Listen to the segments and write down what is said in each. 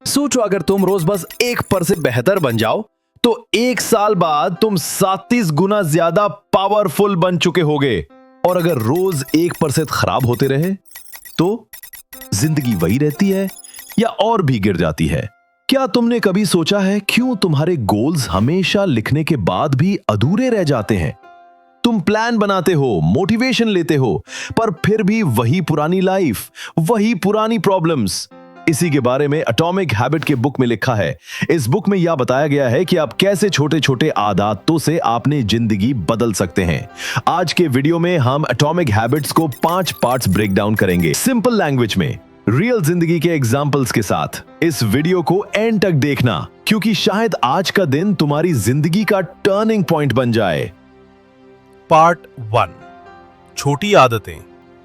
सोचो अगर तुम रोज बस 1% बेहतर बन जाओ तो 1 साल बाद तुम 37 गुना ज्यादा पावरफुल बन चुके होगे। और अगर रोज 1% खराब होते रहे तो जिंदगी वही रहती है या और भी गिर जाती है। क्या तुमने कभी सोचा है क्यों तुम्हारे गोल्स हमेशा लिखने के बाद भी अधूरे रह जाते हैं? तुम प्लान बनाते हो, मोटिवेशन लेते हो, पर फिर भी वही पुरानी लाइफ, वही पुरानी प्रॉब्लम्स। इसी के बारे में एटॉमिक हैबिट के बुक में लिखा है। इस बुक में यह बताया गया है कि आप कैसे छोटे छोटे आदतों से अपनी जिंदगी बदल सकते हैं। आज के वीडियो में हम एटॉमिक हैबिट्स को 5 पार्ट्स ब्रेक डाउन करेंगे, सिंपल लैंग्वेज में, रियल जिंदगी के एग्जाम्पल्स के साथ। इस वीडियो को एंड तक देखना, क्योंकि शायद आज का दिन तुम्हारी जिंदगी का टर्निंग पॉइंट बन जाए। पार्ट 1, छोटी आदतें,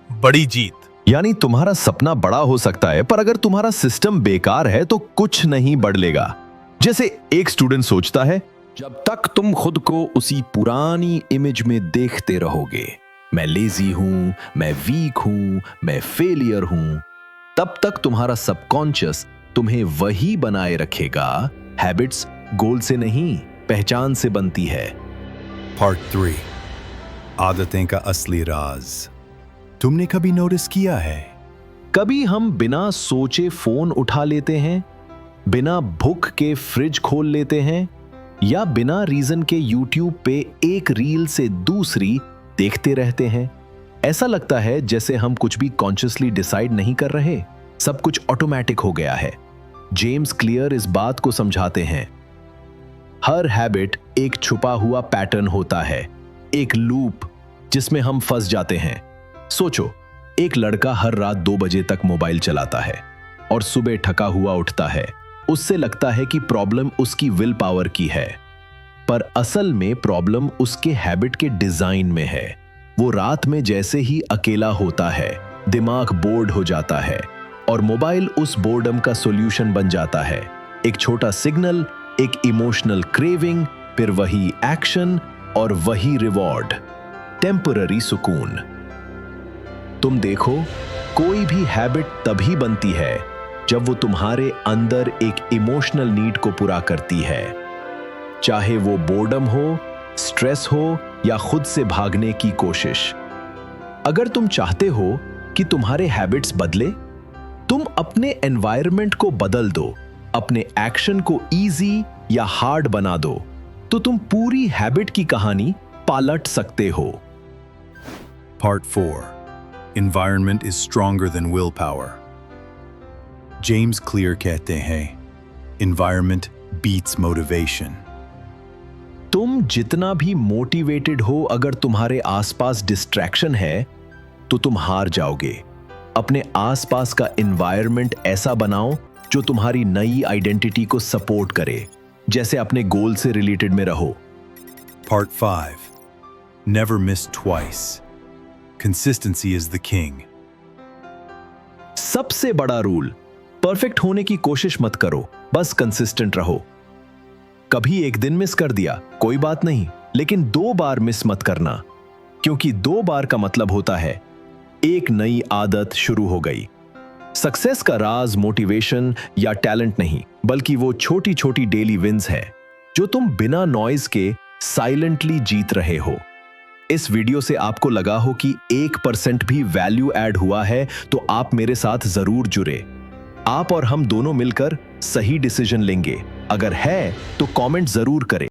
बड़ी जीत। यानी तुम्हारा सपना बड़ा हो सकता है, पर अगर तुम्हारा सिस्टम बेकार है तो कुछ नहीं बढ़ेगा। जैसे एक स्टूडेंट सोचता है, जब तक तुम खुद को उसी पुरानी इमेज में देखते रहोगे, मैं लेजी हूं, मैं वीक हूं, मैं फेलियर हूं, तब तक तुम्हारा सबकॉन्शियस तुम्हें वही बनाए रखेगा। हैबिट्स गोल से नहीं, पहचान से बनती है। पार्ट 3, आदतें का असली राज। तुमने कभी नोटिस किया है, कभी हम बिना सोचे फोन उठा लेते हैं, बिना भूख के फ्रिज खोल लेते हैं, या बिना रीजन के यूट्यूब पे एक रील से दूसरी देखते रहते हैं। ऐसा लगता है जैसे हम कुछ भी कॉन्शियसली डिसाइड नहीं कर रहे, सब कुछ ऑटोमेटिक हो गया है। जेम्स क्लियर इस बात को समझाते हैं, हर हैबिट एक छुपा हुआ पैटर्न होता है, एक लूप जिसमें हम फंस जाते हैं। सोचो, एक लड़का हर रात 2 बजे तक मोबाइल चलाता है और सुबह थका हुआ उठता है। उससे लगता है कि प्रॉब्लम उसकी विल पावर की है, पर असल में प्रॉब्लम उसके हैबिट के डिजाइन में है। वो रात में जैसे ही अकेला होता है, दिमाग बोर्ड हो जाता है और मोबाइल उस बोर्डम का सॉल्यूशन बन जाता है। एक छोटा सिग्नल, एक इमोशनल क्रेविंग, फिर वही एक्शन और वही रिवॉर्ड, टेम्पररी सुकून। तुम देखो, कोई भी हैबिट तभी बनती है जब वो तुम्हारे अंदर एक इमोशनल नीड को पूरा करती है, चाहे वो बोर्डम हो, स्ट्रेस हो या खुद से भागने की कोशिश। अगर तुम चाहते हो कि तुम्हारे हैबिट्स बदले, तुम अपने एनवायरनमेंट को बदल दो, अपने एक्शन को इजी या हार्ड बना दो, तो तुम पूरी हैबिट की कहानी पलट सकते हो। Part 4, environment is stronger than willpower. James clear कहते हैं, environment beats motivation. तुम जितना भी मोटिवेटेड हो, अगर तुम्हारे आसपास डिस्ट्रैक्शन है तो तुम हार जाओगे। अपने आसपास का एनवायरनमेंट ऐसा बनाओ जो तुम्हारी नई आइडेंटिटी को सपोर्ट करे, जैसे अपने गोल से रिलेटेड में रहो। Part 5, never miss twice. Consistency is the king. सबसे बड़ा रूल, परफेक्ट होने की कोशिश मत करो, बस कंसिस्टेंट रहो। कभी एक दिन मिस कर दिया, कोई बात नहीं, लेकिन 2 बार मिस मत करना, क्योंकि 2 बार का मतलब होता है एक नई आदत शुरू हो गई। सक्सेस का राज मोटिवेशन या टैलेंट नहीं, बल्कि वो छोटी छोटी डेली विंस है जो तुम बिना नॉइज के साइलेंटली जीत रहे हो। इस वीडियो से आपको लगा हो कि 1% भी वैल्यू ऐड हुआ है, तो आप मेरे साथ जरूर जुड़े। आप और हम दोनों मिलकर सही डिसीजन लेंगे। अगर है तो कमेंट जरूर करें।